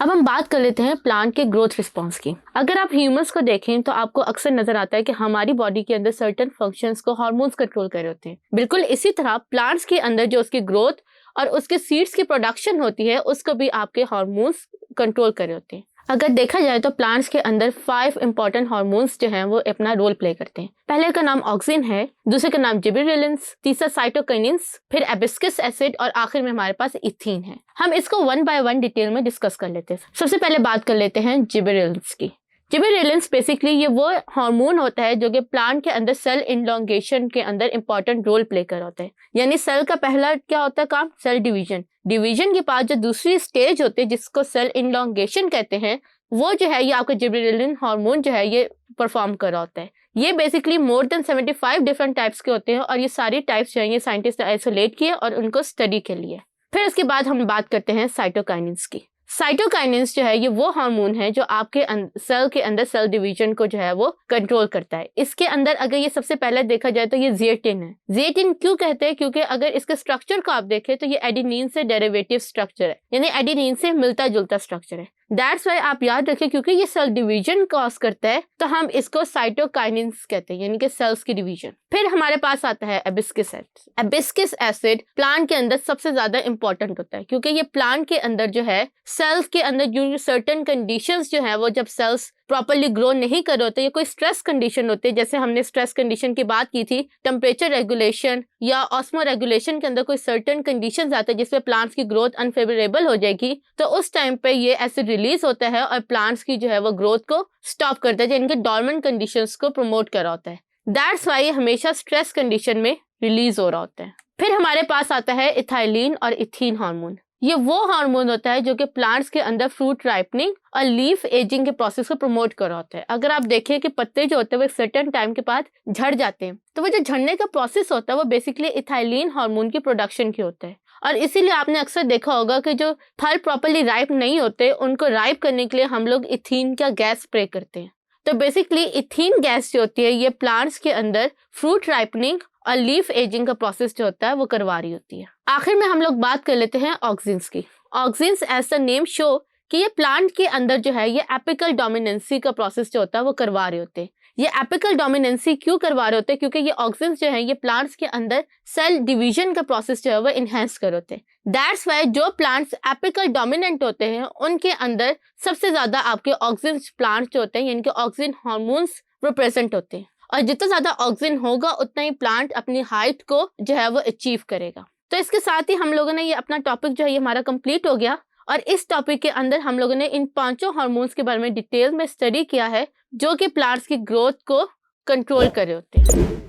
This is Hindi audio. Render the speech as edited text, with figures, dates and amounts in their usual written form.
अब हम बात कर लेते हैं प्लांट के ग्रोथ रिस्पॉन्स की। अगर आप ह्यूमंस को देखें तो आपको अक्सर नजर आता है कि हमारी बॉडी के अंदर सर्टेन फंक्शंस को हार्मोन्स कंट्रोल कर रहे होते हैं। बिल्कुल इसी तरह प्लांट्स के अंदर जो उसकी ग्रोथ और उसके सीड्स की प्रोडक्शन होती है उसको भी आपके हार्मोन्स कंट्रोल कर रहे होते हैं। अगर देखा जाए तो प्लांट्स के अंदर 5 इंपॉर्टेंट हार्मोन्स जो हैं वो अपना रोल प्ले करते हैं। पहले का नाम ऑक्सिन है, दूसरे का नाम जिबरेलिन्स, तीसरा साइटोकिनिन्स, फिर एबिस्कस एसिड और आखिर में हमारे पास इथीन है। हम इसको 1 बाय 1 डिटेल में डिस्कस कर लेते हैं। सबसे पहले बात कर लेते हैं जिबरेलिन्स की। जिबरेलिन्स बेसिकली ये वो हार्मोन होता है जो कि प्लांट के अंदर सेल इनलोंगेशन के अंदर इंपॉर्टेंट रोल प्ले कर होता है। यानी सेल का पहला क्या होता है काम, सेल डिवीजन। डिवीजन के बाद जो दूसरी स्टेज होती है जिसको सेल इनलोंगेशन कहते हैं, वो जो है ये आपका जिबरेलिन हार्मोन जो है ये परफॉर्म कर रहा होता है। ये basically more than 75 different types के होते हैं और ये सारी टाइप्स जो है ये साइंटिस्ट ने आइसोलेट किए और उनको स्टडी के लिए। फिर उसके बाद हम बात करते हैं साइटोकाइनिन्स की। साइटोकाइनिन्स जो है ये वो हार्मोन है जो आपके सेल के अंदर सेल डिवीजन को जो है वो कंट्रोल करता है। इसके अंदर अगर ये सबसे पहले देखा जाए तो ये ज़िएटिन है। ज़िएटिन क्यों कहते हैं, क्योंकि अगर इसके स्ट्रक्चर को आप देखें तो ये एडेनिन से डेरिवेटिव स्ट्रक्चर है, यानी एडेनिन से मिलता जुलता स्ट्रक्चर है। दैट्स वाई आप याद रखें क्योंकि ये सेल डिवीजन कॉज करता है तो हम इसको साइटोकाइनिन्स कहते हैं, यानी कि सेल्स की डिवीजन। फिर हमारे पास आता है hibiscus acid. Hibiscus acid plant के अंदर सबसे ज्यादा इंपॉर्टेंट होता है क्योंकि ये प्लांट के अंदर जो है सेल्स के अंदर जो सर्टेन कंडीशंस जो है वो जब सेल्स प्रॉपरली ग्रो नहीं कर रहे होते या कोई स्ट्रेस कंडीशन होते हैं, जैसे हमने स्ट्रेस कंडीशन की बात की थी, टेम्परेचर रेगुलेशन या ऑस्मो रेगुलेशन के अंदर कोई सर्टेन कंडीशंस आते हैं जिसमें प्लांट्स की ग्रोथ अनफेवरेबल हो जाएगी, तो उस टाइम पे ये एसिड रिलीज होता है और प्लांट्स की जो है वो ग्रोथ को स्टॉप करता है, जिनके डॉर्मेंट कंडीशंस को प्रमोट कर रहा होता है। दैट्स वाई हमेशा स्ट्रेस कंडीशन में रिलीज हो रहा होता है। फिर हमारे पास आता है इथाइलिन और इथीन हार्मोन। ये वो हार्मोन होता है जो कि प्लांट्स के अंदर फ्रूट राइपनिंग और लीफ एजिंग के प्रोसेस को प्रमोट कर रहा होता है। अगर आप देखें कि पत्ते जो होते हैं वो एक सर्टेन टाइम के बाद झड़ जाते हैं, तो वो जो झड़ने का प्रोसेस होता है वो बेसिकली इथाइलिन हार्मोन की प्रोडक्शन की होता है। और इसीलिए आपने अक्सर देखा होगा कि जो फल प्रॉपरली राइप नहीं होते उनको राइप करने के लिए हम लोग इथीन का गैस स्प्रे करते हैं। तो बेसिकली इथीन गैस जो होती है ये प्लांट्स के अंदर फ्रूट राइपनिंग और लीफ एजिंग का प्रोसेस जो होता है वो करवा रही होती है। आखिर में हम लोग बात कर लेते हैं ऑक्सिन्स की। Auxins as the name show कि ये प्लांट के अंदर जो है ये एपिकल डोमिनेंसी का प्रोसेस जो होता है वो करवा रहे होते हैं। ये एपिकल डोमिनेंसी क्यों करवा रहे होते हैं, क्योंकि ये ऑक्सिन्स जो है ये प्लांट्स के अंदर सेल डिवीजन का प्रोसेस जो है वो इनहेंस कर होते हैं। दैट्स वाई जो प्लांट्स एपिकल डोमिनेंट होते हैं उनके अंदर सबसे ज्यादा आपके ऑक्सिन्स प्लांट्स जो होते हैं यानी कि ऑक्सिन हार्मोन्स वो प्रेजेंट होते हैं, और जितना ज्यादा ऑक्सिन होगा उतना ही प्लांट अपनी हाइट को जो है वो अचीव करेगा। तो इसके साथ ही हम लोगों ने ये अपना टॉपिक जो है ये हमारा कंप्लीट हो गया, और इस टॉपिक के अंदर हम लोगों ने इन 5 हार्मोन्स के बारे में डिटेल में स्टडी किया है जो कि प्लांट्स की ग्रोथ को कंट्रोल कर रहे होते हैं।